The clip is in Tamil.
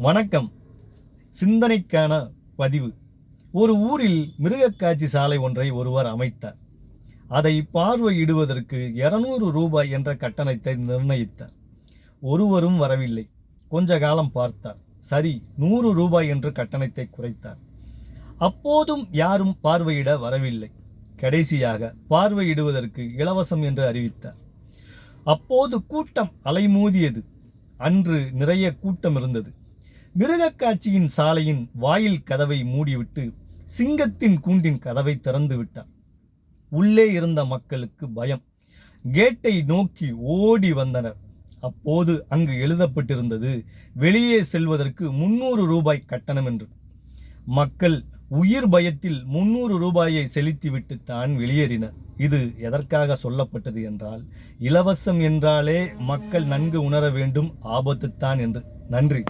வணக்கம். சிந்தனைக்கான பதிவு. ஒரு ஊரில் மிருகக்காட்சி சாலை ஒன்றை ஒருவர் அமைத்தார். அதை பார்வையிடுவதற்கு 200 ரூபாய் என்ற கட்டணத்தை நிர்ணயித்தார். ஒருவரும் வரவில்லை. கொஞ்ச காலம் பார்த்தார். சரி, 100 ரூபாய் என்று கட்டணத்தை குறைத்தார். அப்போதும் யாரும் பார்வையிட வரவில்லை. கடைசியாக பார்வையிடுவதற்கு இலவசம் என்று அறிவித்தார். அப்போது கூட்டம் அலைமோதியது. அன்று நிறைய கூட்டம் இருந்தது. மிருகக்காட்சியின் சாலையின் வாயில் கதவை மூடிவிட்டு சிங்கத்தின் கூண்டின் கதவை திறந்து விட்டார். உள்ளே இருந்த மக்களுக்கு பயம். கேட்டை நோக்கி ஓடி வந்தனர். அப்போது அங்கு எழுதப்பட்டிருந்தது, வெளியே செல்வதற்கு 300 ரூபாய் கட்டணம் என்று. மக்கள் உயிர் பயத்தில் 300 ரூபாயை செலுத்திவிட்டு தான் வெளியேறினர். இது எதற்காக சொல்லப்பட்டது என்றால், இலவசம் என்றாலே மக்கள் நன்கு உணர வேண்டும், ஆபத்துத்தான் என்று. நன்றி.